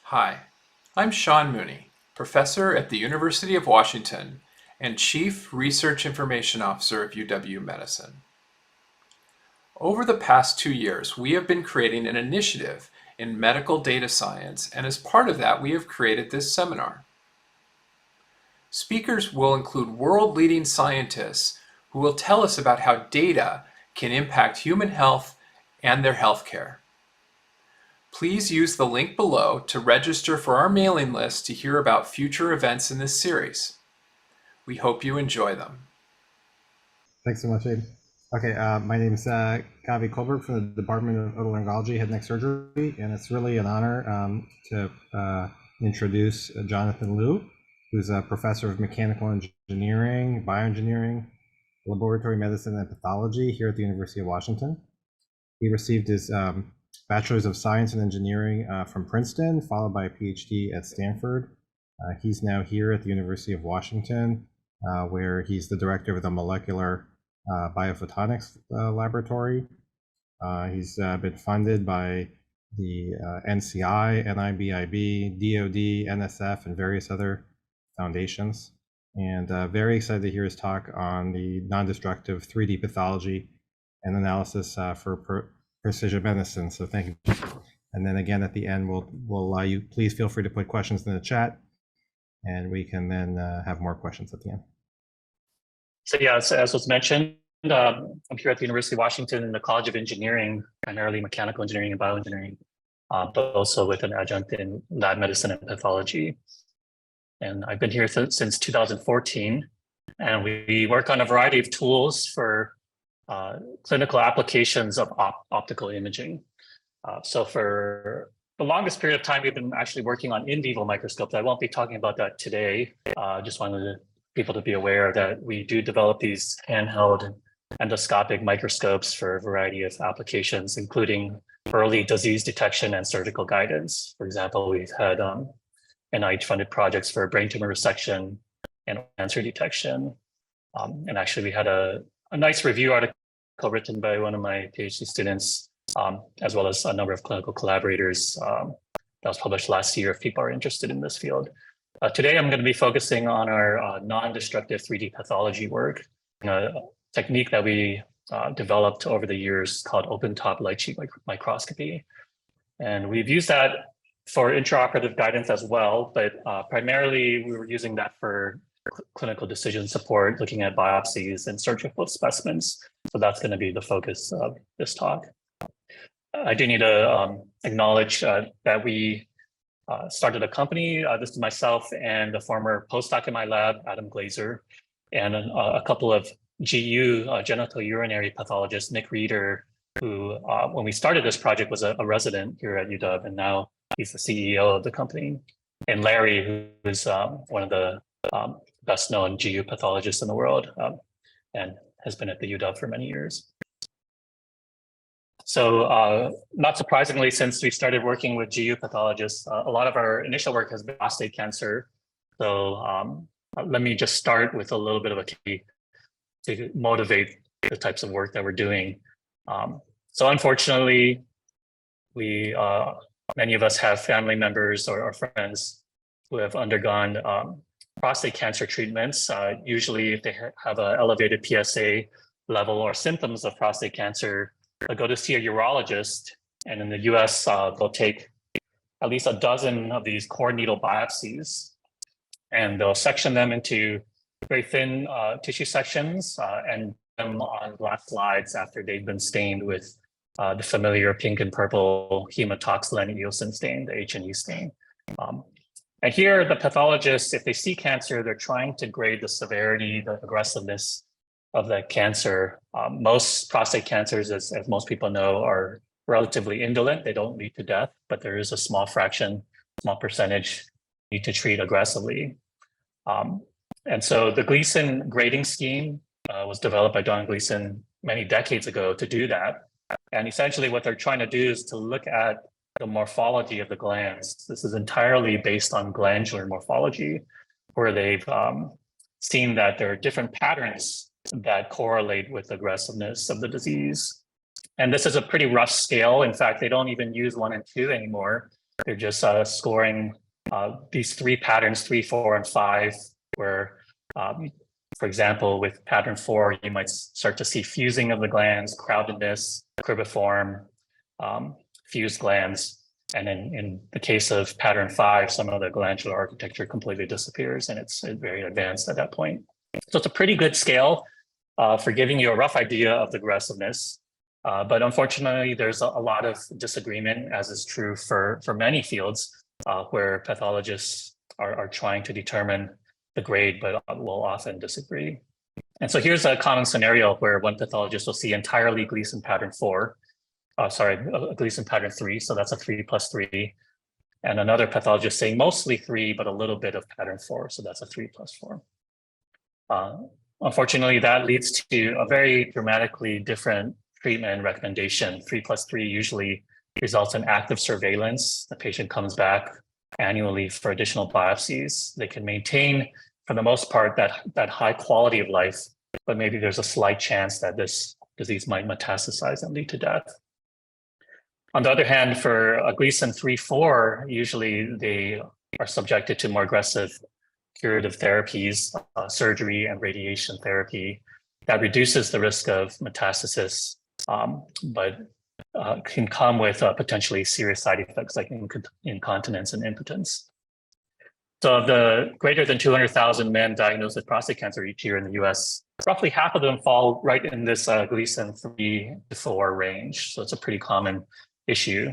Hi, I'm Sean Mooney, professor at the University of Washington and Chief Research Information Officer of UW-Medicine. Over the past 2 years, we have been creating an initiative in medical data science, and as part of that, we have created this seminar. Speakers will include world-leading scientists who will tell us about how data can impact human health and their healthcare. Please use the link below to register for our mailing list to hear about future events in this series. We hope you enjoy them. Thanks so much, Abe. Okay, my name is Gavi Colbert from the Department of Otolaryngology, Head and Neck Surgery, and it's really an honor to introduce Jonathan Liu, who's a professor of mechanical engineering, bioengineering, laboratory medicine, and pathology here at the University of Washington. He received his Bachelor's of Science in Engineering from Princeton, followed by a PhD at Stanford. He's now here at the University of Washington, where he's the director of the molecular biophotonics laboratory. He's been funded by the NCI, NIBIB, DoD, NSF, and various other foundations. And very excited to hear his talk on the non-destructive 3D pathology and analysis for precision medicine. So thank you. And then again at the end, we'll allow you, please feel free to put questions in the chat, and we can then have more questions at the end. So yeah, as was mentioned, I'm here at the University of Washington in the College of Engineering, primarily mechanical engineering and bioengineering, but also with an adjunct in lab medicine and pathology. And I've been here since 2014, and we work on a variety of tools for clinical applications of optical imaging. So for the longest period of time, we've been actually working on in vivo microscopes. I won't be talking about that today. Just wanted people to be aware that we do develop these handheld endoscopic microscopes for a variety of applications, including early disease detection and surgical guidance. For example, we've had NIH-funded projects for brain tumor resection and cancer detection. And actually, we had a nice review article written by one of my PhD students, as well as a number of clinical collaborators that was published last year if people are interested in this field. Today, I'm going to be focusing on our non-destructive 3D pathology work, a technique that we developed over the years called open-top light sheet microscopy. And we've used that for intraoperative guidance as well, but primarily we were using that for clinical decision support, looking at biopsies and surgical specimens. So that's going to be the focus of this talk. I do need to acknowledge that we started a company. This is myself and a former postdoc in my lab, Adam Glazer, and a couple of GU, genitourinary pathologist, Nick Reeder, who, when we started this project, was a resident here at UW, and now he's the CEO of the company. And Larry, who is one of the best known GU pathologists in the world, and has been at the UW for many years. So not surprisingly, since we started working with GU pathologists, a lot of our initial work has been prostate cancer. So let me just start with a little bit of a key to motivate the types of work that we're doing. So unfortunately, many of us have family members or friends who have undergone prostate cancer treatments. Usually if they have an elevated PSA level or symptoms of prostate cancer, they'll go to see a urologist, and in the US, they'll take at least a dozen of these core needle biopsies, and they'll section them into very thin tissue sections and them on glass slides after they've been stained with the familiar pink and purple hematoxylin eosin stain, the H&E stain. And here, the pathologists, if they see cancer, they're trying to grade the severity, the aggressiveness of that cancer. Most prostate cancers, as most people know, are relatively indolent. They don't lead to death, but there is a small fraction, small percentage need to treat aggressively. And so the Gleason grading scheme was developed by Don Gleason many decades ago to do that. And essentially what they're trying to do is to look at the morphology of the glands. This is entirely based on glandular morphology, where they've seen that there are different patterns that correlate with aggressiveness of the disease. And this is a pretty rough scale. In fact, they don't even use 1 and 2 anymore. they're just scoring these three patterns, 3, 4, and 5, where, for example, with pattern 4, you might start to see fusing of the glands, crowdedness, cribriform, fused glands. And in the case of pattern 5, some of the glandular architecture completely disappears, and it's very advanced at that point. So it's a pretty good scale for giving you a rough idea of the aggressiveness. But unfortunately, there's a lot of disagreement, as is true for many fields, where pathologists are trying to determine the grade, but will often disagree. And so here's a common scenario where one pathologist will see entirely Gleason pattern 4, Gleason pattern 3, so that's a 3+3. And another pathologist saying mostly 3, but a little bit of pattern 4, so that's a 3+4. Unfortunately, that leads to a very dramatically different treatment recommendation. 3+3 usually results in active surveillance. The patient comes back annually for additional biopsies. They can maintain, for the most part, that high quality of life, but maybe there's a slight chance that this disease might metastasize and lead to death. On the other hand, for a Gleason 3-4, usually they are subjected to more aggressive curative therapies, surgery and radiation therapy that reduces the risk of metastasis, but can come with potentially serious side effects like incontinence and impotence. So of the greater than 200,000 men diagnosed with prostate cancer each year in the US, roughly half of them fall right in this Gleason 3-4 range. So it's a pretty common issue.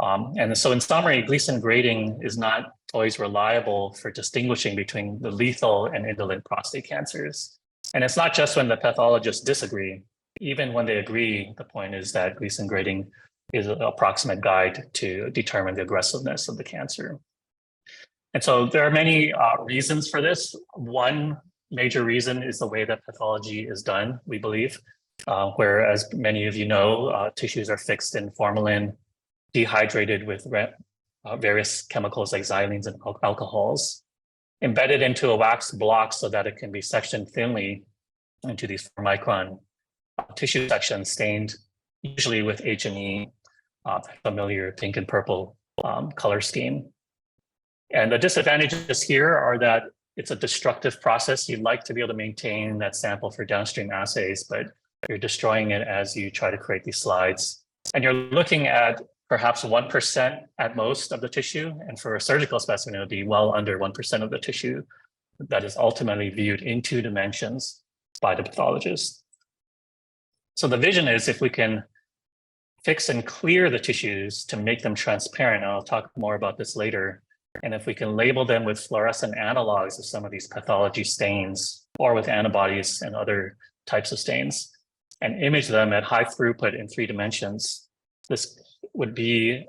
And so in summary, Gleason grading is not always reliable for distinguishing between the lethal and indolent prostate cancers. And it's not just when the pathologists disagree. Even when they agree, the point is that Gleason grading is an approximate guide to determine the aggressiveness of the cancer. And so there are many reasons for this. One major reason is the way that pathology is done, we believe, where, as many of you know, tissues are fixed in formalin, dehydrated with various chemicals like xylenes and alcohols, embedded into a wax block so that it can be sectioned thinly into these 4-micron tissue sections, stained usually with H&E, familiar pink and purple color scheme. And the disadvantages here are that it's a destructive process. You'd like to be able to maintain that sample for downstream assays, but you're destroying it as you try to create these slides. And you're looking at perhaps 1% at most of the tissue. And for a surgical specimen, it would be well under 1% of the tissue that is ultimately viewed in 2 dimensions by the pathologist. So the vision is, if we can fix and clear the tissues to make them transparent, and I'll talk more about this later, and if we can label them with fluorescent analogs of some of these pathology stains, or with antibodies and other types of stains, and image them at high throughput in 3 dimensions, this would be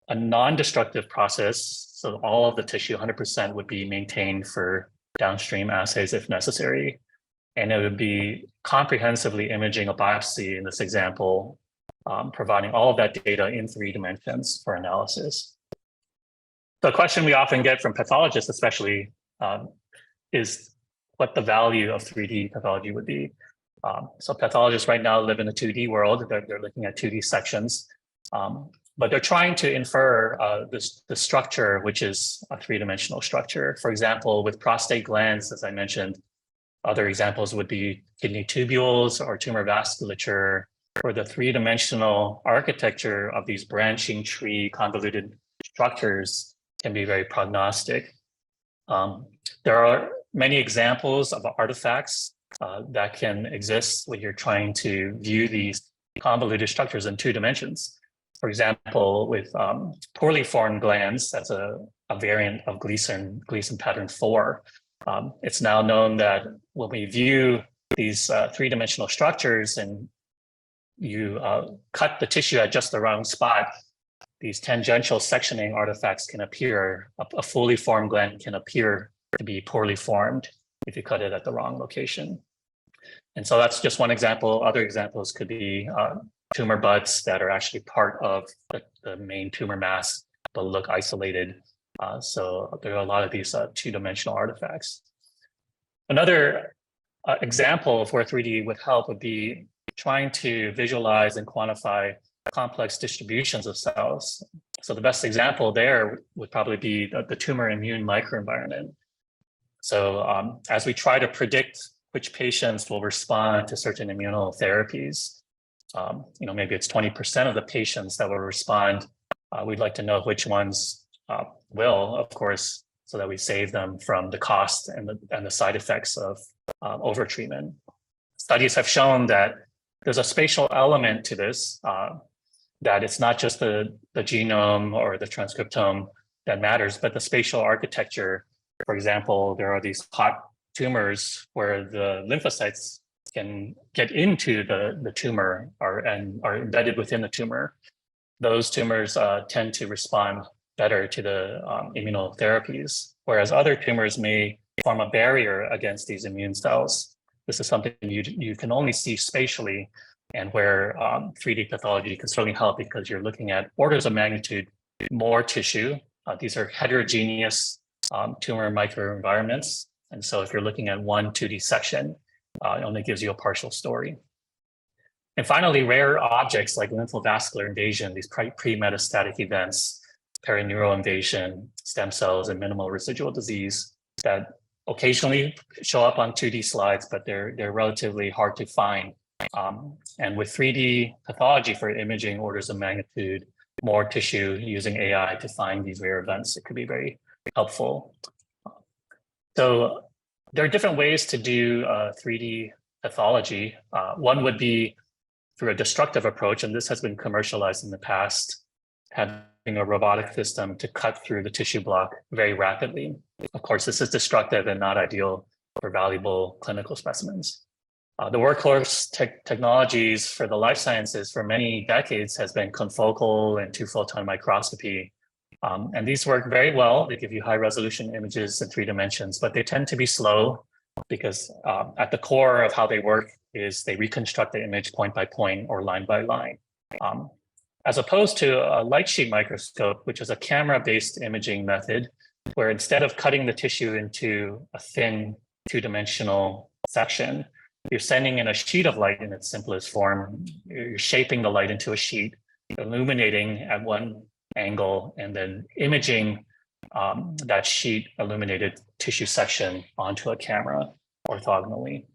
a non-destructive process. So all of the tissue, 100%, would be maintained for downstream assays if necessary. And it would be comprehensively imaging a biopsy in this example, providing all of that data in 3 dimensions for analysis. The question we often get from pathologists, especially, is what the value of 3D pathology would be. So pathologists right now live in a 2D world. They're looking at 2D sections, but they're trying to infer the structure, which is a 3-dimensional structure. For example, with prostate glands, as I mentioned, other examples would be kidney tubules or tumor vasculature, where the 3-dimensional architecture of these branching tree convoluted structures can be very prognostic. There are many examples of artifacts that can exist when you're trying to view these convoluted structures in 2 dimensions. For example, with poorly formed glands, that's a variant of Gleason pattern 4. It's now known that when we view these 3-dimensional structures and you cut the tissue at just the wrong spot, these tangential sectioning artifacts can appear. A fully formed gland can appear to be poorly formed if you cut it at the wrong location. And so that's just one example. Other examples could be tumor buds that are actually part of the main tumor mass, but look isolated. So there are a lot of these 2-dimensional artifacts. Another example of where 3D would help would be trying to visualize and quantify complex distributions of cells. So the best example there would probably be the tumor immune microenvironment. So as we try to predict which patients will respond to certain immunotherapies, maybe it's 20% of the patients that will respond. We'd like to know which ones will, of course, so that we save them from the cost and the side effects of overtreatment. Studies have shown that there's a spatial element to this, that it's not just the genome or the transcriptome that matters, but the spatial architecture. For example, there are these hot tumors where the lymphocytes can get into the tumor and are embedded within the tumor. Those tumors tend to respond better to the immunotherapies, whereas other tumors may form a barrier against these immune cells. This is something you can only see spatially, and where 3D pathology can certainly help, because you're looking at orders of magnitude more tissue. These are heterogeneous tumor microenvironments. And so if you're looking at one 2D section, it only gives you a partial story. And finally, rare objects like lymphovascular invasion, these pre-metastatic events, perineural invasion, stem cells, and minimal residual disease that occasionally show up on 2D slides, but they're relatively hard to find. And with 3D pathology for imaging orders of magnitude, more tissue using AI to find these rare events, it could be very helpful. So there are different ways to do 3D pathology. One would be through a destructive approach, and this has been commercialized in the past, having a robotic system to cut through the tissue block very rapidly. Of course, this is destructive and not ideal for valuable clinical specimens. The workhorse technologies for the life sciences for many decades has been confocal and two-photon microscopy. And these work very well. They give you high resolution images in 3 dimensions, but they tend to be slow because at the core of how they work is they reconstruct the image point by point or line by line. As opposed to a light sheet microscope, which is a camera-based imaging method, where instead of cutting the tissue into a thin 2-dimensional section, you're sending in a sheet of light in its simplest form. You're shaping the light into a sheet, illuminating at one angle, and then imaging that sheet illuminated tissue section onto a camera orthogonally.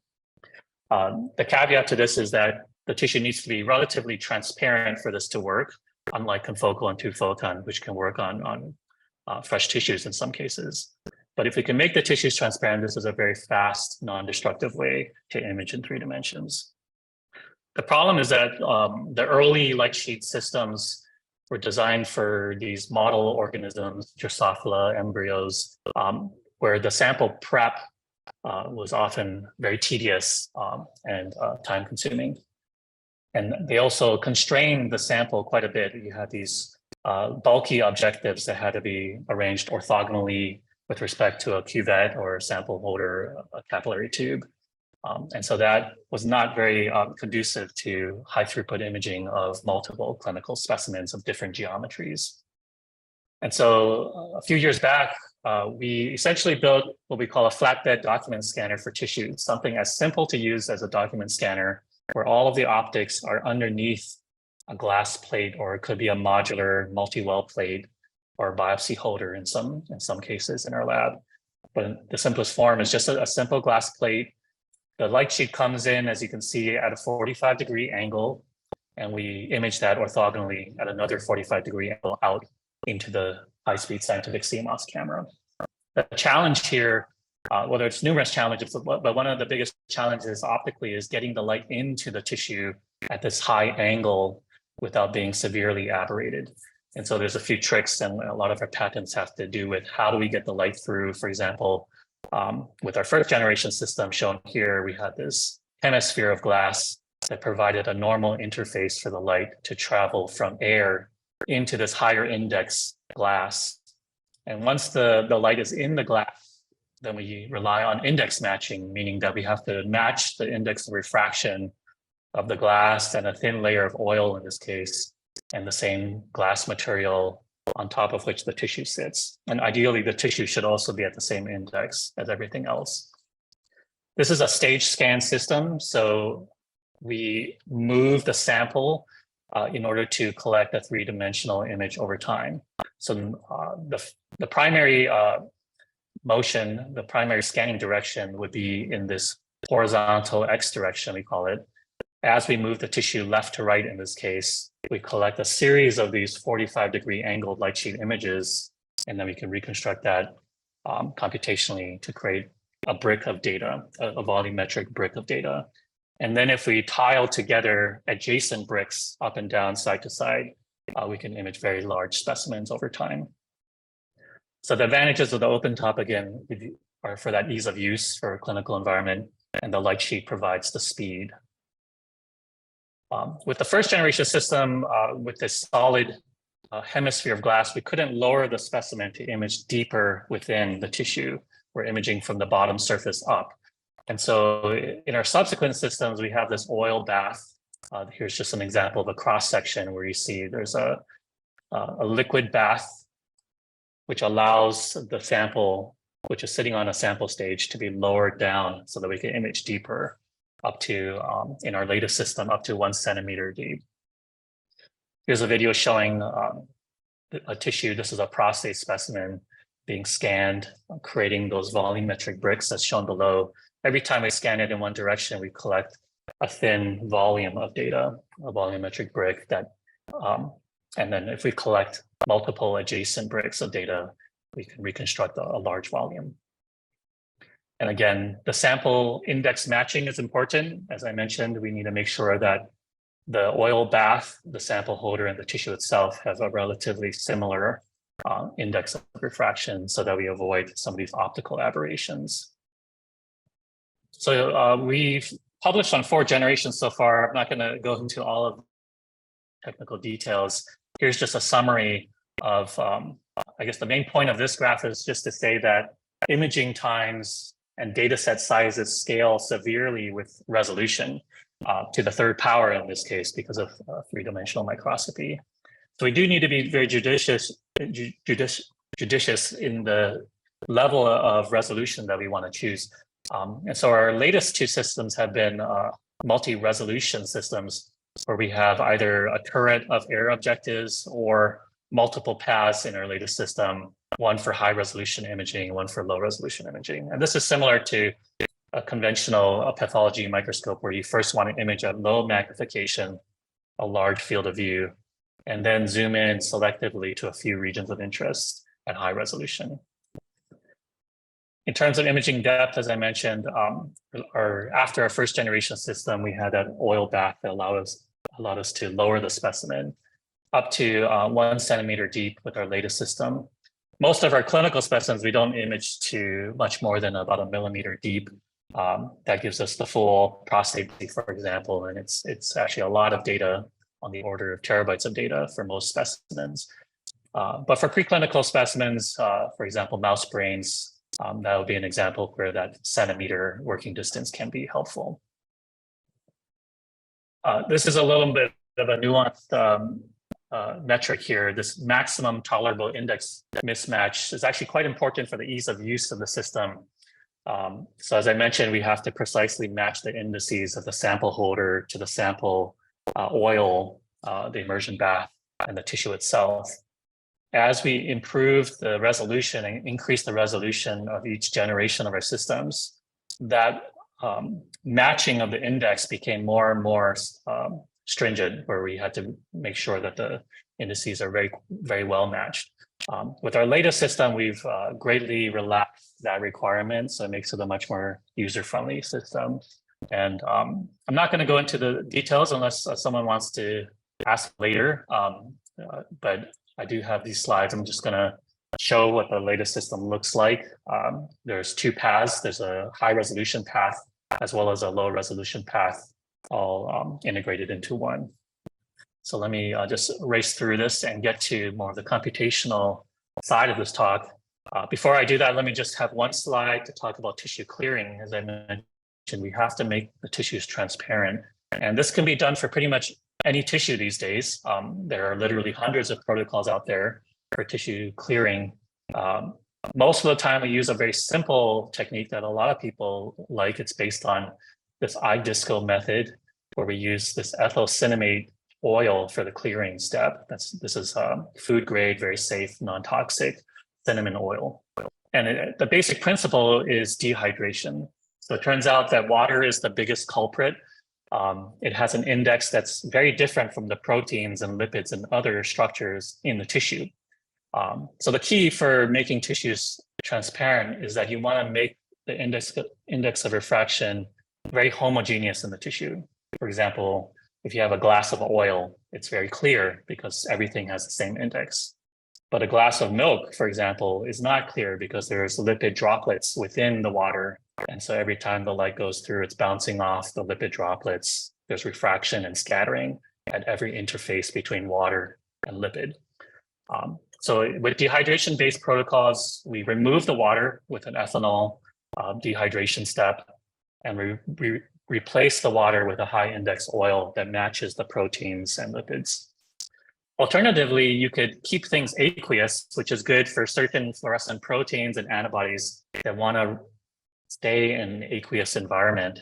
The caveat to this is that the tissue needs to be relatively transparent for this to work, unlike confocal and two-photon, which can work on fresh tissues in some cases. But if we can make the tissues transparent, this is a very fast, non-destructive way to image in 3 dimensions. The problem is that the early light sheet systems were designed for these model organisms, Drosophila embryos, where the sample prep was often very tedious and time-consuming. And they also constrained the sample quite a bit. You had these bulky objectives that had to be arranged orthogonally with respect to a cuvette or a sample holder, a capillary tube. And so that was not very conducive to high throughput imaging of multiple clinical specimens of different geometries. And so a few years back, we essentially built what we call a flatbed document scanner for tissues, something as simple to use as a document scanner, where all of the optics are underneath a glass plate, or it could be a modular multi-well plate or biopsy holder in some cases in our lab. But the simplest form is just a simple glass plate. The light sheet comes in, as you can see, at a 45-degree angle, and we image that orthogonally at another 45-degree angle out into the high-speed scientific CMOS camera. The challenge here, well, there's numerous challenges, but one of the biggest challenges optically is getting the light into the tissue at this high angle without being severely aberrated. And so there's a few tricks, and a lot of our patents have to do with how do we get the light through. For example, with our first generation system shown here, we had this hemisphere of glass that provided a normal interface for the light to travel from air into this higher index glass. And once the light is in the glass, then we rely on index matching, meaning that we have to match the index of refraction of the glass and a thin layer of oil in this case, and the same glass material on top of which the tissue sits. And ideally, the tissue should also be at the same index as everything else. This is a stage scan system. So we move the sample in order to collect a three-dimensional image over time. So the primary motion, the primary scanning direction would be in this horizontal X direction, we call it. As we move the tissue left to right in this case, we collect a series of these 45-degree angled light sheet images, and then we can reconstruct that computationally to create a brick of data, a volumetric brick of data. And then if we tile together adjacent bricks up and down, side to side, we can image very large specimens over time. So the advantages of the open top, again, are for that ease of use for a clinical environment, and the light sheet provides the speed. With the first generation system, with this solid hemisphere of glass, we couldn't lower the specimen to image deeper within the tissue. We're imaging from the bottom surface up. And so in our subsequent systems, we have this oil bath. Here's just an example of a cross section where you see there's a liquid bath, which allows the sample, which is sitting on a sample stage, to be lowered down so that we can image deeper, up to, in our latest system, up to 1 centimeter deep. Here's a video showing a tissue. This is a prostate specimen being scanned, creating those volumetric bricks as shown below. Every time we scan it in one direction, we collect a thin volume of data, a volumetric brick that, and then if we collect multiple adjacent bricks of data, we can reconstruct a large volume. And again, the sample index matching is important. As I mentioned, we need to make sure that the oil bath, the sample holder, and the tissue itself have a relatively similar index of refraction so that we avoid some of these optical aberrations. So we've published on 4 generations so far. I'm not going to go into all of the technical details. Here's just a summary of, I guess the main point of this graph is just to say that imaging times and data set sizes scale severely with resolution to the 3rd power in this case because of 3-dimensional microscopy. So we do need to be very judicious in the level of resolution that we want to choose. And so our latest 2 systems have been multi-resolution systems where we have either a turret of air objectives or multiple paths in our latest system, one for high resolution imaging, one for low resolution imaging. And this is similar to a conventional pathology microscope where you first want to image at low magnification, a large field of view, and then zoom in selectively to a few regions of interest at high resolution. In terms of imaging depth, as I mentioned, after our first generation system, we had an oil bath that allowed us to lower the specimen up to 1 centimeter deep with our latest system. Most of our clinical specimens, we don't image to much more than about 1 millimeter deep. That gives us the full prostate, for example, and it's actually a lot of data, on the order of terabytes of data for most specimens. But for preclinical specimens, for example, mouse brains, that would be an example where that centimeter working distance can be helpful. This is a little bit of a nuanced metric here. This maximum tolerable index mismatch is actually quite important for the ease of use of the system. So as I mentioned, we have to precisely match the indices of the sample holder to the sample oil, the immersion bath, and the tissue itself. As we improve the resolution and increase the resolution of each generation of our systems, that matching of the index became more and more stringent, where we had to make sure that the indices are very, very well matched. With our latest system, we've greatly relaxed that requirement, so it makes it a much more user-friendly system. And I'm not going to go into the details unless someone wants to ask later, but I do have these slides. I'm just going to show what the latest system looks like. There's 2 paths. There's a high resolution path as well as a low resolution path, all integrated into one. So let me just race through this and get to more of the computational side of this talk. Before I do that, let me just have one slide to talk about tissue clearing. As I mentioned, we have to make the tissues transparent. And this can be done for pretty much any tissue these days. There are literally hundreds of protocols out there for tissue clearing. Most of the time, we use a very simple technique that a lot of people like. It's based on this iDisco method, where we use this ethyl cinnamate oil for the clearing step. This is food grade, very safe, non-toxic cinnamon oil. And the basic principle is dehydration. So it turns out that water is the biggest culprit. It has an index that's very different from the proteins and lipids and other structures in the tissue. So the key for making tissues transparent is that you want to make the index of refraction very homogeneous in the tissue. For example, if you have a glass of oil, it's very clear because everything has the same index. But a glass of milk, for example, is not clear because there's lipid droplets within the water. And so every time the light goes through, it's bouncing off the lipid droplets. There's refraction and scattering at every interface between water and lipid. So with dehydration-based protocols, we remove the water with an ethanol dehydration step, and we replace the water with a high index oil that matches the proteins and lipids. Alternatively, you could keep things aqueous, which is good for certain fluorescent proteins and antibodies that want to stay in an aqueous environment.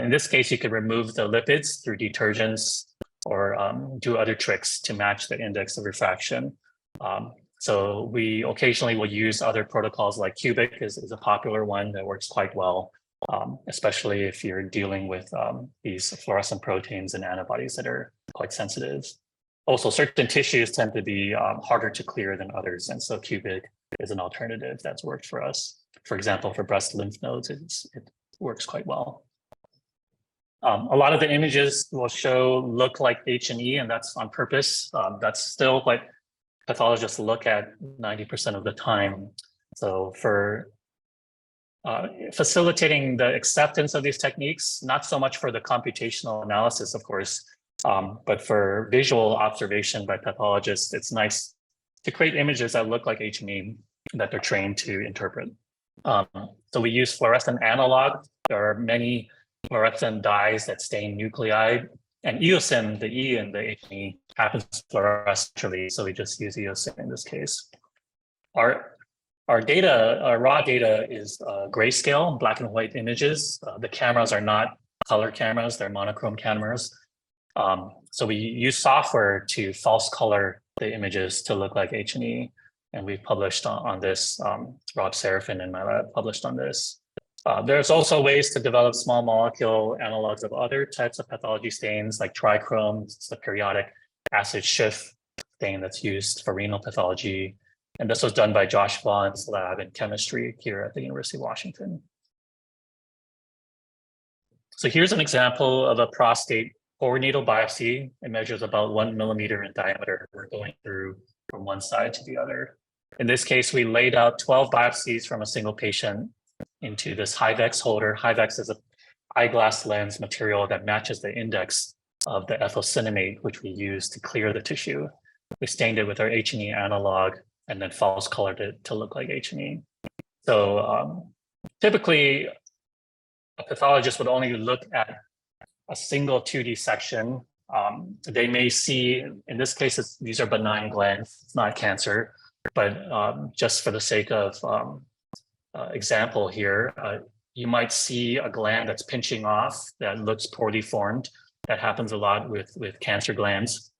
In this case, you could remove the lipids through detergents or do other tricks to match the index of refraction. So we occasionally will use other protocols like cubic is a popular one that works quite well, especially if you're dealing with these fluorescent proteins and antibodies that are quite sensitive. Also, certain tissues tend to be harder to clear than others, and so cubic is an alternative that's worked for us. For example, for breast lymph nodes, it works quite well. A lot of the images will look like H&E, and that's on purpose. That's still what pathologists look at 90% of the time. So for facilitating the acceptance of these techniques, not so much for the computational analysis, of course, but for visual observation by pathologists, it's nice to create images that look like H&E that they're trained to interpret. So we use fluorescent analog. There are many fluorescent dyes that stain nuclei, and eosin, the E in the H&E, happens fluorescently, so we just use eosin in this case. Our raw data is grayscale, black and white images. The cameras are not color cameras, they're monochrome cameras. So we use software to false color the images to look like H&E, and we've published on this. Rob Serafin in my lab published on this. There's also ways to develop small molecule analogs of other types of pathology stains like trichrome. It's the periodic acid Schiff stain that's used for renal pathology. And this was done by Josh Vaughn's lab in chemistry here at the University of Washington. So here's an example of a prostate forward needle biopsy. It measures about 1 millimeter in diameter. We're going through from one side to the other. In this case, we laid out 12 biopsies from a single patient into this Hyvex holder. Hyvex is an eyeglass lens material that matches the index of the ethylcinnamate, which we use to clear the tissue. We stained it with our H&E analog and then false colored it to look like H&E. So typically, a pathologist would only look at a single 2D section. They may see, in this case, these are benign glands, it's not cancer, but just for the sake of example here, you might see a gland that's pinching off that looks poorly formed. That happens a lot with cancer glands.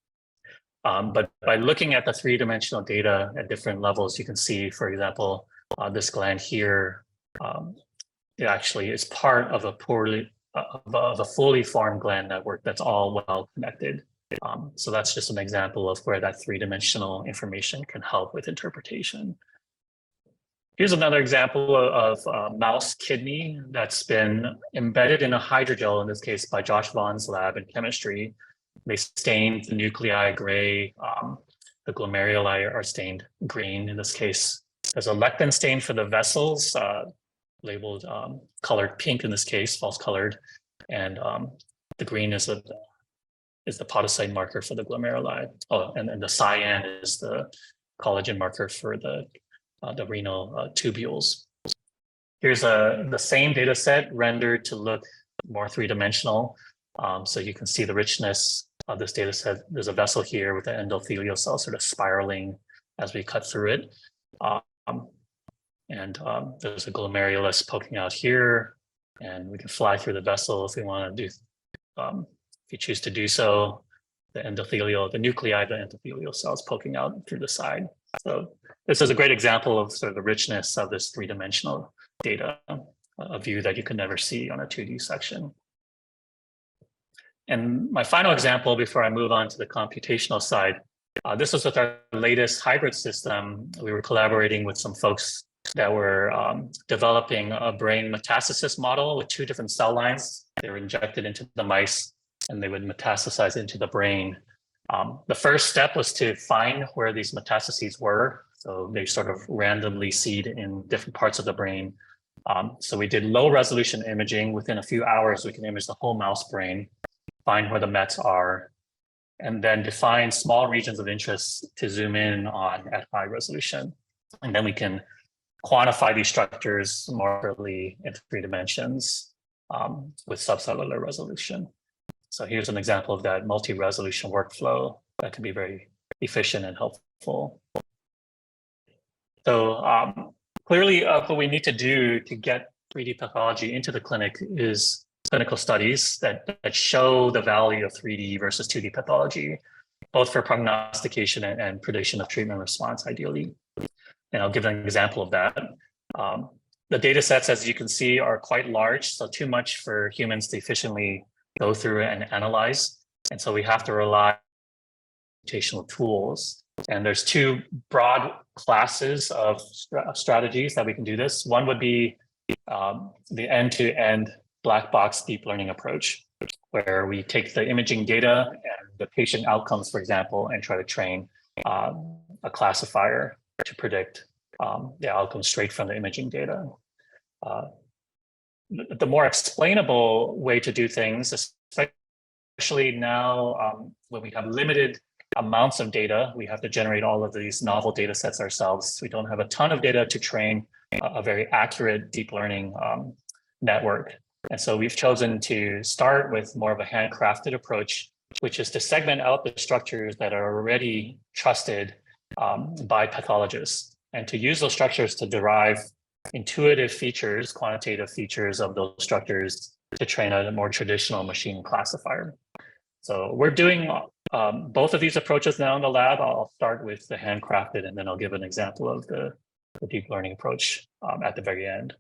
But by looking at the three-dimensional data at different levels, you can see, for example, this gland here, it actually is part of a fully formed gland network that's all well connected. So that's just an example of where that three-dimensional information can help with interpretation. Here's another example of mouse kidney that's been embedded in a hydrogel, in this case by Josh Vaughn's lab in chemistry. They stained the nuclei gray. The glomeruli are stained green. In this case, there's a lectin stain for the vessels, labeled colored pink in this case, false colored, and the green is the podocyte marker for the glomeruli. Oh, and the cyan is the collagen marker for the renal tubules. Here's the same data set rendered to look more three-dimensional. So you can see the richness of this data set. There's a vessel here with the endothelial cell sort of spiraling as we cut through it. There's a glomerulus poking out here, and we can fly through the vessel if we want to do, if you choose to do so. endothelial, the nuclei of the endothelial cells poking out through the side. So this is a great example of sort of the richness of this three-dimensional data, a view that you can never see on a 2D section. And my final example before I move on to the computational side, this was with our latest hybrid system. We were collaborating with some folks that were developing a brain metastasis model with 2 different cell lines. They were injected into the mice and they would metastasize into the brain. The first step was to find where these metastases were. So they sort of randomly seed in different parts of the brain. So we did low resolution imaging. Within a few hours, we can image the whole mouse brain, find where the mets are, and then define small regions of interest to zoom in on at high resolution. And then we can quantify these structures more accurately in 3 dimensions with subcellular resolution. So here's an example of that multi-resolution workflow that can be very efficient and helpful. So clearly what we need to do to get 3D pathology into the clinic is clinical studies that show the value of 3D versus 2D pathology, both for prognostication and prediction of treatment response, ideally. And I'll give an example of that. The data sets, as you can see, are quite large, so too much for humans to efficiently go through and analyze. And so we have to rely on computational tools. And there's 2 broad classes of strategies that we can do this. One would be the end-to-end black box deep learning approach, where we take the imaging data and the patient outcomes, for example, and try to train a classifier to predict the outcomes straight from the imaging data. The more explainable way to do things, especially now when we have limited amounts of data, we have to generate all of these novel data sets ourselves. We don't have a ton of data to train a very accurate deep learning network. And so we've chosen to start with more of a handcrafted approach, which is to segment out the structures that are already trusted by pathologists, and to use those structures to derive intuitive features, quantitative features of those structures to train a more traditional machine classifier. So we're doing both of these approaches now in the lab. I'll start with the handcrafted, and then I'll give an example of the deep learning approach at the very end.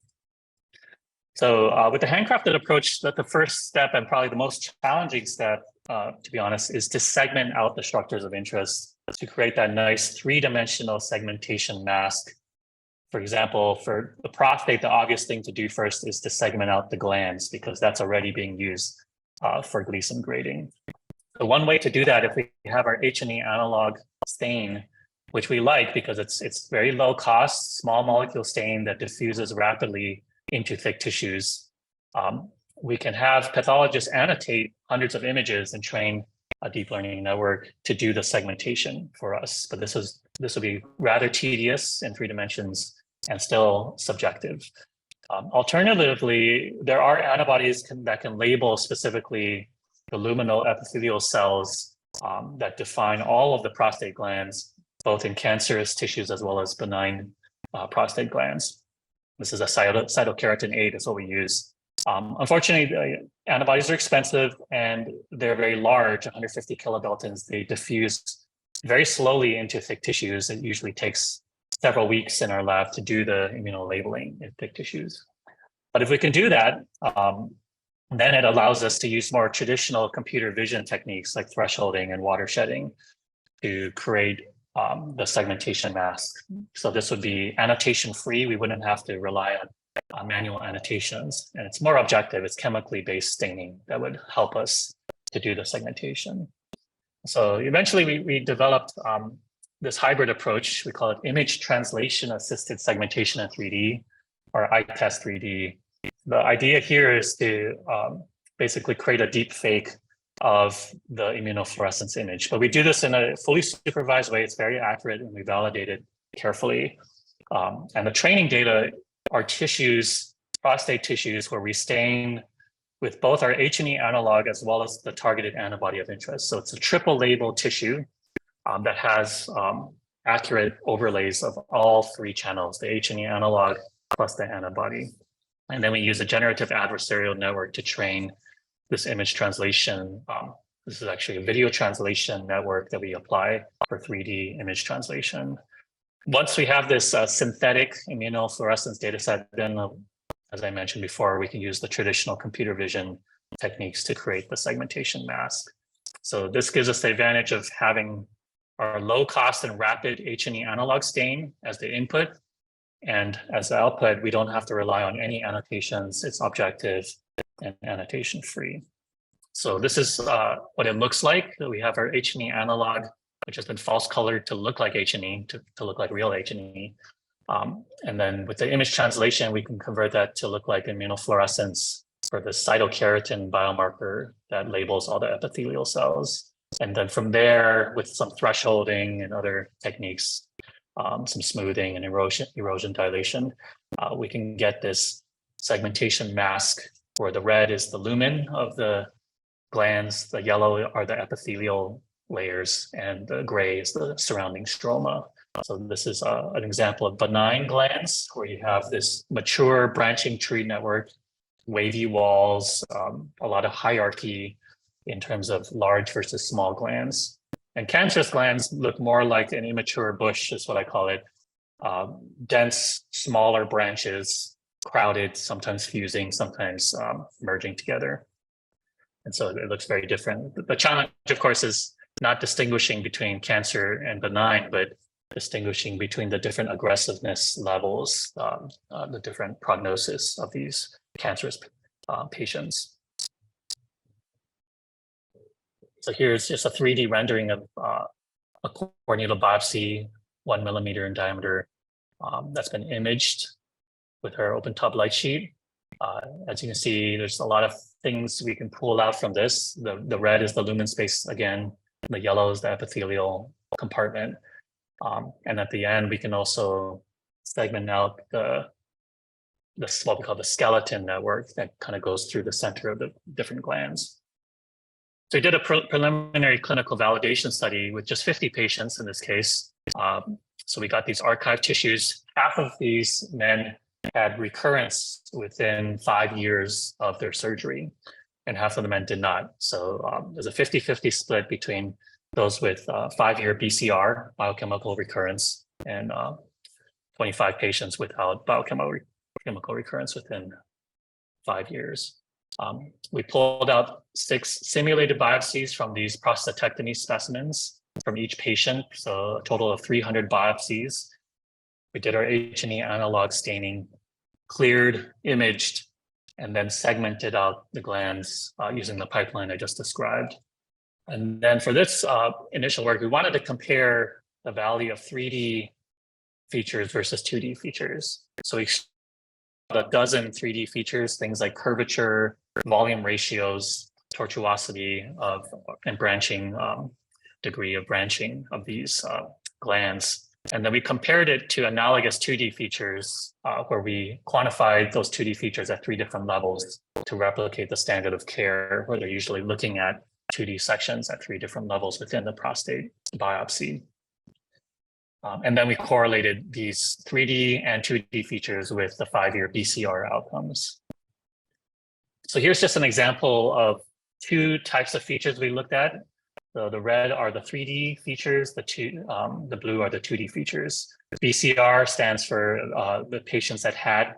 So with the handcrafted approach, the first step, and probably the most challenging step, to be honest, is to segment out the structures of interest to create that nice 3-dimensional segmentation mask. For example, for the prostate, the obvious thing to do first is to segment out the glands, because that's already being used for Gleason grading. So one way to do that, if we have our H&E analog stain, which we like because it's very low cost, small molecule stain that diffuses rapidly into thick tissues, we can have pathologists annotate hundreds of images and train a deep learning network to do the segmentation for us. But this will be rather tedious in 3 dimensions and still subjective. Alternatively, there are antibodies that can label specifically the luminal epithelial cells that define all of the prostate glands, both in cancerous tissues as well as benign prostate glands. This is a cytokeratin 8 is what we use. Unfortunately, the antibodies are expensive and they're very large, 150 kilodaltons. They diffuse very slowly into thick tissues. It usually takes several weeks in our lab to do the immunolabeling in thick tissues. But if we can do that, then it allows us to use more traditional computer vision techniques like thresholding and watershedding to create the segmentation mask. So this would be annotation free. We wouldn't have to rely on manual annotations, and it's more objective. It's chemically based staining that would help us to do the segmentation. So eventually we developed this hybrid approach. We call it image translation assisted segmentation in 3D, or ITEST 3D. The idea here is to basically create a deep fake of the immunofluorescence image. But we do this in a fully supervised way. It's very accurate and we validate it carefully. And the training data are tissues, prostate tissues, where we stain with both our H&E analog as well as the targeted antibody of interest. So it's a triple label tissue that has accurate overlays of all 3 channels, the H&E analog plus the antibody. And then we use a generative adversarial network to train this image translation This is actually a video translation network that we apply for 3D image translation. Once we have this synthetic immunofluorescence data set, then as I mentioned before, we can use the traditional computer vision techniques to create the segmentation mask. So this gives us the advantage of having our low cost and rapid H&E analog stain as the input. And as the output, we don't have to rely on any annotations. It's objective and annotation free. So this is what it looks like. We have our H&E analog, which has been false colored to look like H&E, to look like real H&E. And then with the image translation, we can convert that to look like immunofluorescence for the cytokeratin biomarker that labels all the epithelial cells. And then from there, with some thresholding and other techniques, some smoothing and erosion dilation, we can get this segmentation mask where the red is the lumen of the glands, the yellow are the epithelial layers, and the gray is the surrounding stroma. So this is an example of benign glands where you have this mature branching tree network, wavy walls, a lot of hierarchy in terms of large versus small glands. And cancerous glands look more like an immature bush, is what I call it. Dense, smaller branches, crowded, sometimes fusing, sometimes merging together. And so it looks very different. The challenge, of course, is not distinguishing between cancer and benign, but distinguishing between the different aggressiveness levels, the different prognosis of these cancerous patients. So here's just a 3D rendering of a core needle biopsy, 1 millimeter in diameter, that's been imaged with our open tub light sheet. As you can see, there's a lot of things we can pull out from this. The red is the lumen space again, the yellow is the epithelial compartment. And at the end, we can also segment out what we call the skeleton network that kind of goes through the center of the different glands. So we did a preliminary clinical validation study with just 50 patients in this case. So we got these archived tissues. Half of these men had recurrence within 5 years of their surgery, and half of the men did not. So there's a 50-50 split between those with 5-year BCR, biochemical recurrence, and 25 patients without biochemical recurrence within 5 years. We pulled out 6 simulated biopsies from these prostatectomy specimens from each patient, so a total of 300 biopsies. We did our H&E analog staining, cleared, imaged, and then segmented out the glands using the pipeline I just described. And then for this initial work, we wanted to compare the value of 3D features versus 2D features. So we showed a dozen 3D features, things like curvature, volume ratios, tortuosity of and branching, degree of branching of these glands. And then we compared it to analogous 2D features where we quantified those 2D features at 3 different levels to replicate the standard of care, where they're usually looking at 2D sections at 3 different levels within the prostate biopsy. And then we correlated these 3D and 2D features with the 5-year BCR outcomes. So here's just an example of 2 types of features we looked at. So the red are the 3D features, the blue are the 2D features. BCR stands for the patients that had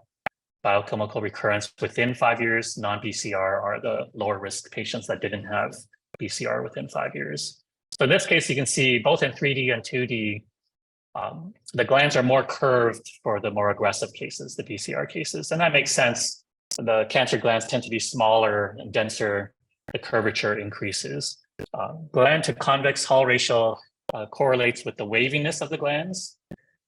biochemical recurrence within 5 years. Non-BCR are the lower risk patients that didn't have BCR within 5 years. So in this case, you can see both in 3D and 2D, the glands are more curved for the more aggressive cases, the BCR cases. And that makes sense. The cancer glands tend to be smaller and denser. The curvature increases. Gland to convex hull ratio correlates with the waviness of the glands.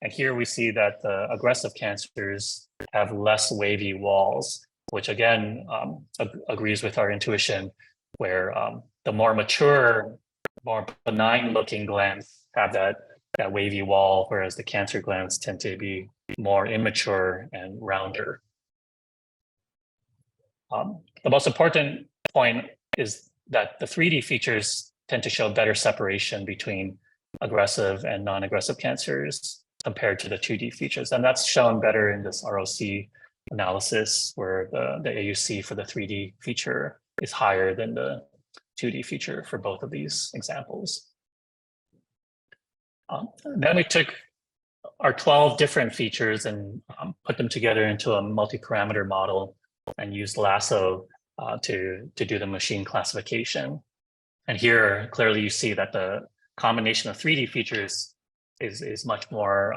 And here we see that the aggressive cancers have less wavy walls, which again agrees with our intuition, where the more mature, more benign looking glands have that wavy wall, whereas the cancer glands tend to be more immature and rounder. The most important point is that the 3D features tend to show better separation between aggressive and non-aggressive cancers compared to the 2D features. And that's shown better in this ROC analysis, where the AUC for the 3D feature is higher than the 2D feature for both of these examples. Then we took our 12 different features and put them together into a multi-parameter model and used Lasso to do the machine classification. And here, clearly you see that the combination of 3D features is much more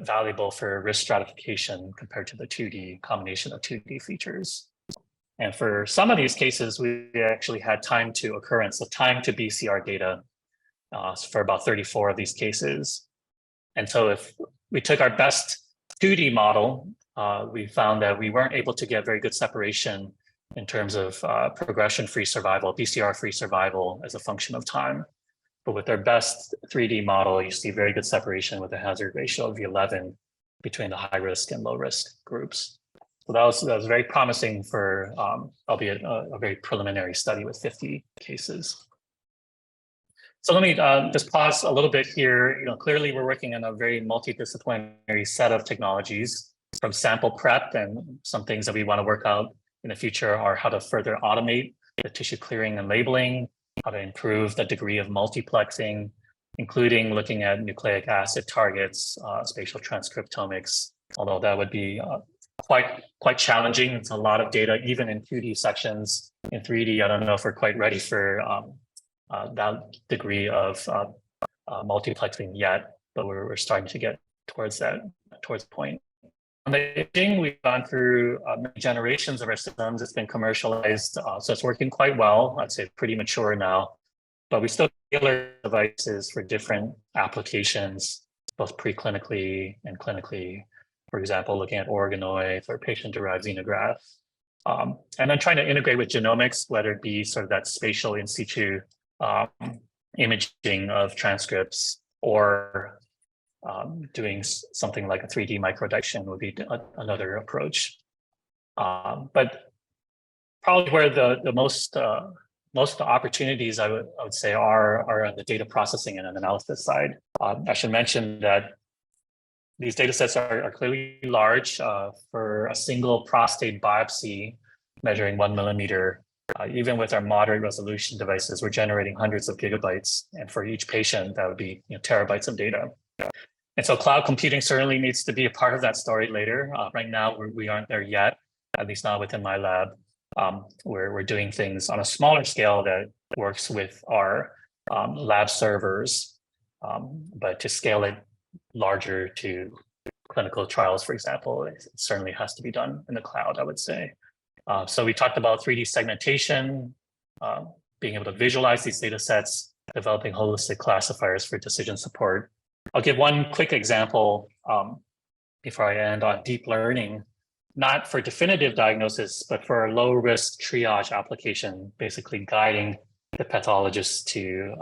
valuable for risk stratification compared to the 2D combination of 2D features. And for some of these cases, we actually had time to occurrence, so time to BCR data for about 34 of these cases. And so if we took our best 2D model, we found that we weren't able to get very good separation in terms of progression-free survival, BCR-free survival as a function of time. But with our best 3D model, you see very good separation with a hazard ratio of 11 between the high risk and low risk groups. So that was very promising for, albeit a very preliminary study with 50 cases. So let me just pause a little bit here. Clearly we're working on a very multidisciplinary set of technologies, from sample prep, and some things that we want to work out in the future are how to further automate the tissue clearing and labeling, how to improve the degree of multiplexing, including looking at nucleic acid targets, spatial transcriptomics, although that would be quite challenging. It's a lot of data, even in 2D sections. In 3D, I don't know if we're quite ready for that degree of multiplexing yet, but we're starting to get towards the point. On the imaging, we've gone through many generations of our systems. It's been commercialized, so it's working quite well. I'd say pretty mature now, but we still tailor devices for different applications, both preclinically and clinically. For example, looking at organoids or patient-derived xenografts, and then trying to integrate with genomics, whether it be sort of that spatial in situ imaging of transcripts, or doing something like a 3D microdissection would be another approach. But probably where the most opportunities I would say are on the data processing and analysis side. I should mention that these data sets are clearly large. For a single prostate biopsy measuring 1 millimeter, even with our moderate resolution devices, we're generating hundreds of gigabytes. And for each patient, that would be terabytes of data. And so cloud computing certainly needs to be a part of that story later. Right now, we aren't there yet, at least not within my lab. We're doing things on a smaller scale that works with our lab servers, but to scale it larger to clinical trials, for example, it certainly has to be done in the cloud, I would say. So we talked about 3D segmentation, being able to visualize these data sets, developing holistic classifiers for decision support. I'll give one quick example before I end on deep learning, not for definitive diagnosis, but for a low risk triage application, basically guiding the pathologist to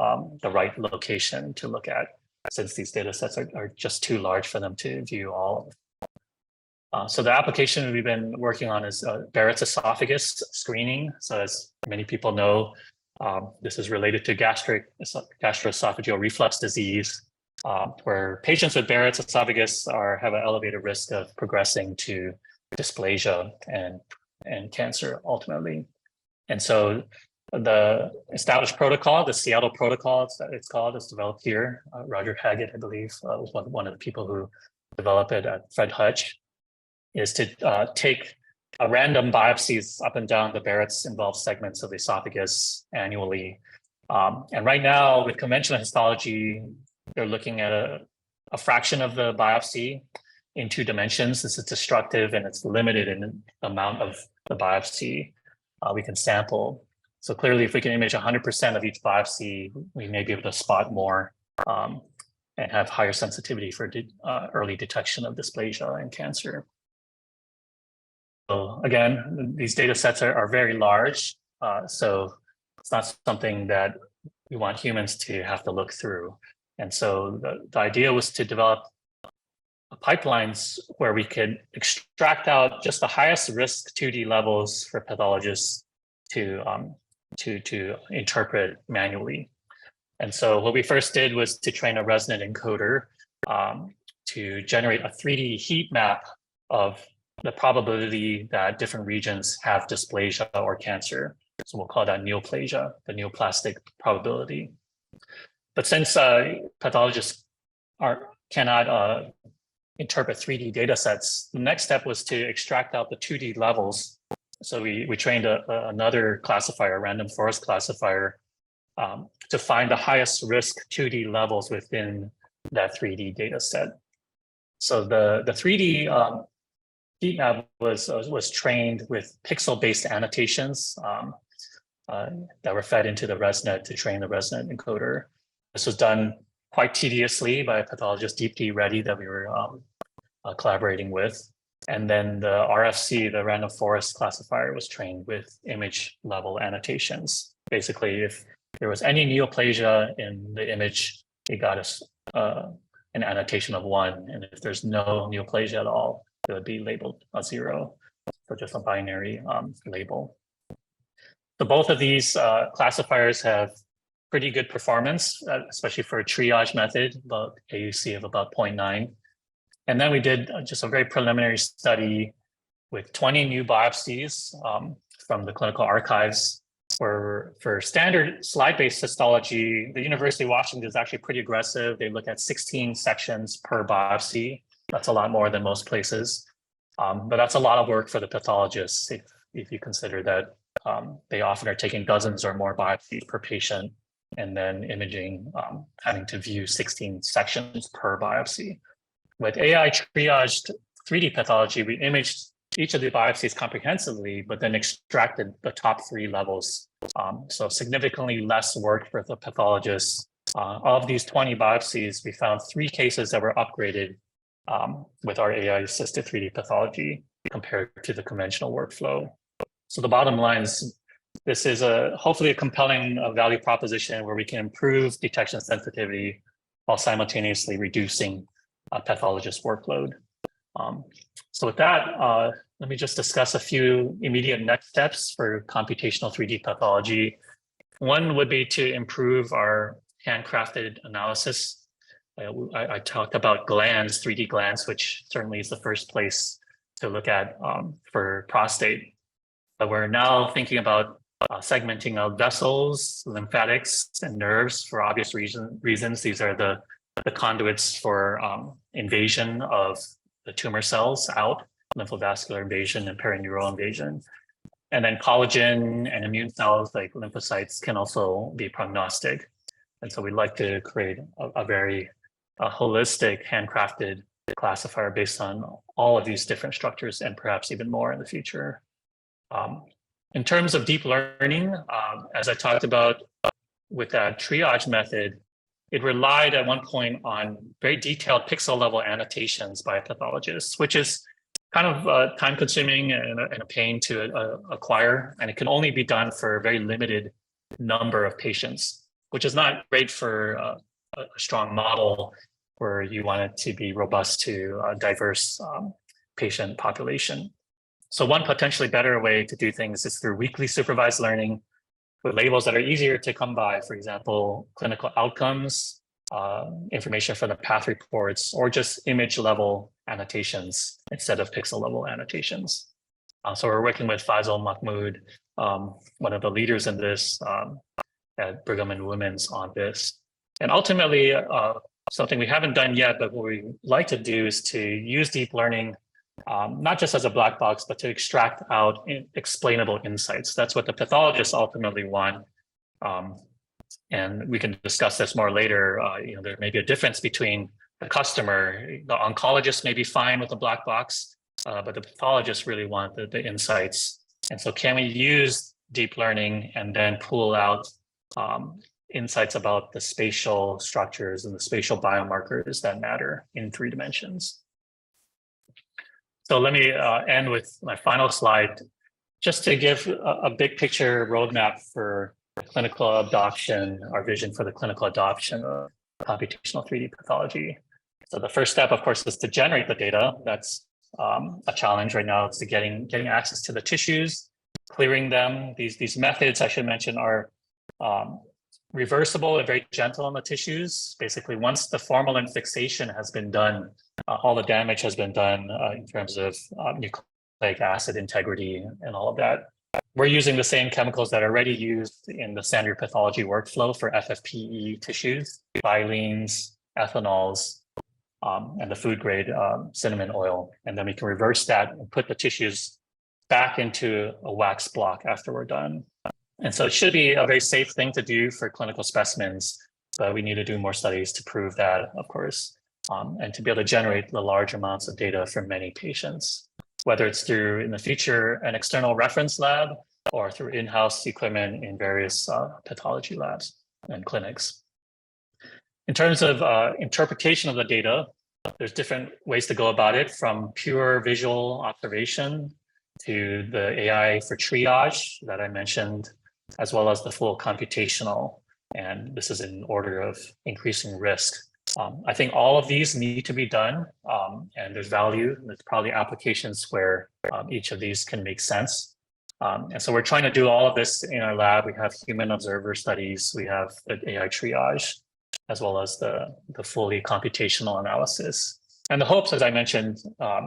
the right location to look at, since these data sets are just too large for them to view all of. So the application we've been working on is Barrett's esophagus screening. So as many people know, this is related to gastroesophageal reflux disease, where patients with Barrett's esophagus have an elevated risk of progressing to dysplasia and cancer ultimately. And so the established protocol, the Seattle protocol, it's called, is developed here. Roger Haggett, I believe, was one of the people who developed it at Fred Hutch, is to take random biopsies up and down the Barrett's involved segments of the esophagus annually. And right now, with conventional histology, they're looking at a fraction of the biopsy in 2 dimensions. This is destructive, and it's limited in the amount of the biopsy we can sample. So clearly, if we can image 100% of each biopsy, we may be able to spot more and have higher sensitivity for early detection of dysplasia and cancer. So again, these data sets are very large, so it's not something that we want humans to have to look through. And so the idea was to develop pipelines where we could extract out just the highest risk 2D levels for pathologists to interpret manually. And so what we first did was to train a resonant encoder to generate a 3D heat map of the probability that different regions have dysplasia or cancer. So we'll call that neoplasia, the neoplastic probability. But since pathologists cannot interpret 3D data sets, the next step was to extract out the 2D levels. So we trained another classifier, a random forest classifier, to find the highest risk 2D levels within that 3D data set. So the 3D heat map was trained with pixel-based annotations that were fed into the ResNet to train the ResNet encoder. This was done quite tediously by a pathologist, Deepti Reddy, that we were collaborating with. And then the RFC, the random forest classifier, was trained with image level annotations. Basically, if there was any neoplasia in the image, it got us an annotation of 1. And if there's no neoplasia at all, it would be labeled a 0. So just a binary label. So both of these classifiers have pretty good performance, especially for a triage method, about AUC of about 0.9. And then we did just a very preliminary study with 20 new biopsies from the clinical archives. For standard slide-based histology, the University of Washington is actually pretty aggressive. They look at 16 sections per biopsy. That's a lot more than most places. But that's a lot of work for the pathologists if you consider that they often are taking dozens or more biopsies per patient and then imaging, having to view 16 sections per biopsy. With AI triaged 3D pathology, we imaged each of the biopsies comprehensively, but then extracted the top 3 levels. So significantly less work for the pathologists. Of these 20 biopsies, we found 3 cases that were upgraded with our AI-assisted 3D pathology compared to the conventional workflow. So the bottom line is, this is hopefully a compelling value proposition where we can improve detection sensitivity while simultaneously reducing pathologist workload. So with that, let me just discuss a few immediate next steps for computational 3D pathology. One would be to improve our handcrafted analysis. I talked about glands, 3D glands, which certainly is the first place to look at for prostate. But we're now thinking about segmenting of vessels, lymphatics, and nerves for obvious reasons. These are the conduits for invasion of the tumor cells out, lymphovascular invasion and perineural invasion. And then collagen and immune cells like lymphocytes can also be prognostic. And so we'd like to create a very holistic, handcrafted classifier based on all of these different structures and perhaps even more in the future. In terms of deep learning, as I talked about with that triage method, it relied at one point on very detailed pixel level annotations by pathologists, which is kind of time consuming and a pain to acquire. And it can only be done for a very limited number of patients, which is not great for a strong model where you want it to be robust to a diverse patient population. So one potentially better way to do things is through weakly supervised learning with labels that are easier to come by, for example, clinical outcomes, information from the path reports, or just image level annotations instead of pixel level annotations. So we're working with Faisal Mahmood, one of the leaders in this at Brigham and Women's on this. And ultimately, something we haven't done yet, but what we like to do is to use deep learning not just as a black box, but to extract out explainable insights. That's what the pathologists ultimately want. And we can discuss this more later. There may be a difference between the customer. The oncologist may be fine with a black box, but the pathologists really want the insights. And so can we use deep learning and then pull out insights about the spatial structures and the spatial biomarkers that matter in 3 dimensions? So let me end with my final slide, just to give a big picture roadmap for clinical adoption, our vision for the clinical adoption of computational 3D pathology. So the first step, of course, is to generate the data. That's a challenge right now. It's to getting access to the tissues, clearing them. These methods, I should mention, are reversible and very gentle on the tissues. Basically, once the formalin fixation has been done, all the damage has been done in terms of nucleic acid integrity and all of that. we're using the same chemicals that are already used in the standard pathology workflow for FFPE tissues, xylenes, ethanols, and the food grade cinnamon oil. And then we can reverse that and put the tissues back into a wax block after we're done. And so it should be a very safe thing to do for clinical specimens, but we need to do more studies to prove that, of course, and to be able to generate the large amounts of data from many patients, whether it's through, in the future, an external reference lab or through in-house equipment in various pathology labs and clinics. In terms of interpretation of the data, there's different ways to go about it, from pure visual observation to the AI for triage that I mentioned, as well as the full computational. And this is in order of increasing risk. I think all of these need to be done, and there's value. There's probably applications where each of these can make sense. And so we're trying to do all of this in our lab. We have human observer studies, we have the AI triage, as well as the fully computational analysis. And the hopes, as I mentioned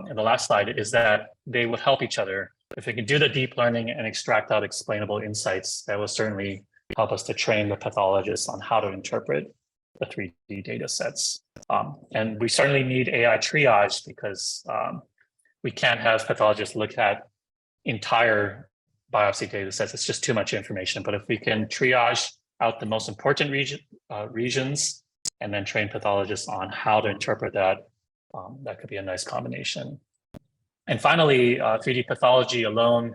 in the last slide, is that they would help each other. If we can do the deep learning and extract out explainable insights, that will certainly help us to train the pathologists on how to interpret the 3D data sets. And we certainly need AI triage because we can't have pathologists look at entire biopsy data sets. It's just too much information. But if we can triage out the most important regions and then train pathologists on how to interpret that, that could be a nice combination. And finally, 3D pathology alone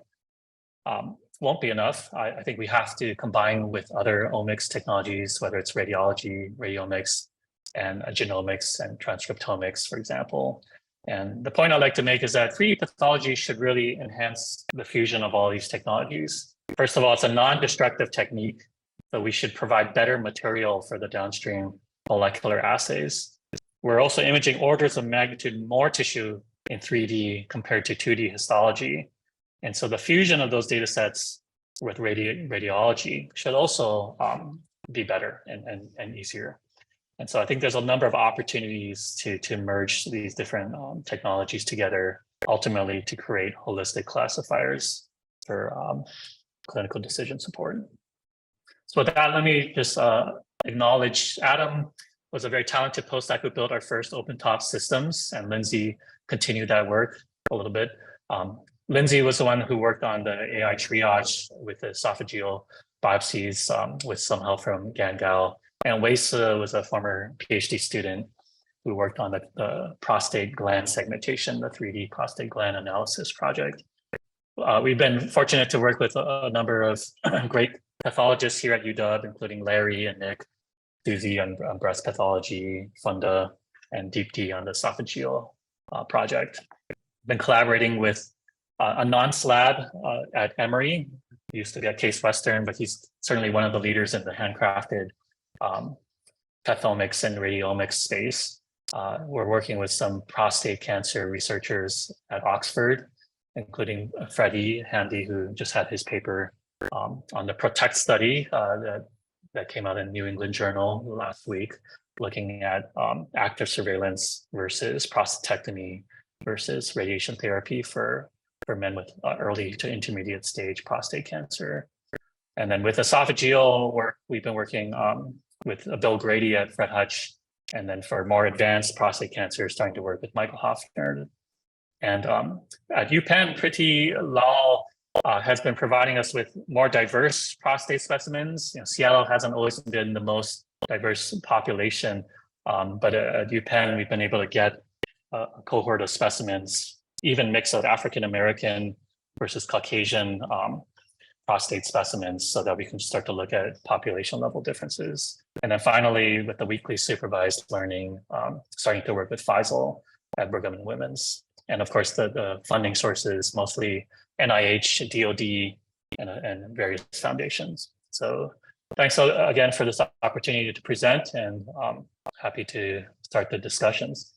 won't be enough. I think we have to combine with other omics technologies, whether it's radiology, radiomics, and genomics and transcriptomics, for example. And the point I'd like to make is that 3D pathology should really enhance the fusion of all these technologies. First of all, it's a non-destructive technique, so we should provide better material for the downstream molecular assays. We're also imaging orders of magnitude more tissue in 3D compared to 2D histology. And so the fusion of those data sets with radiology should also be better and easier. And so I think there's a number of opportunities to merge these different technologies together, ultimately to create holistic classifiers for clinical decision support. So with that, let me just acknowledge Adam was a very talented postdoc who built our first open-top systems, and Lindsay continued that work a little bit. Lindsay was the one who worked on the AI triage with the esophageal biopsies with some help from Gan Gao. And Weise was a former PhD student who worked on the prostate gland segmentation, the 3D prostate gland analysis project. We've been fortunate to work with a number of great pathologists here at UW, including Larry and Nick, Susie on breast pathology, Funda, and Deepti on the esophageal project. Been collaborating with Anant's lab at Emory. He used to be at Case Western, but he's certainly one of the leaders in the handcrafted pathomics and radiomics space. We're working with some prostate cancer researchers at Oxford, including Freddie Handy, who just had his paper on the PROTECT study that came out in New England Journal last week, looking at active surveillance versus prostatectomy versus radiation therapy for men with early to intermediate stage prostate cancer. And then with esophageal work, we've been working with Bill Grady at Fred Hutch, and then for more advanced prostate cancer, starting to work with Michael Hoffner. And at UPenn, Priti Lal has been providing us with more diverse prostate specimens. You know, Seattle hasn't always been the most diverse population, but at UPenn, we've been able to get a cohort of specimens, even mix of African-American versus Caucasian prostate specimens, so that we can start to look at population level differences. And then finally, with the weekly supervised learning, starting to work with Faisal at Brigham and Women's. And of course, the funding sources, mostly NIH, DOD, and various foundations. So thanks again for this opportunity to present, and happy to start the discussions.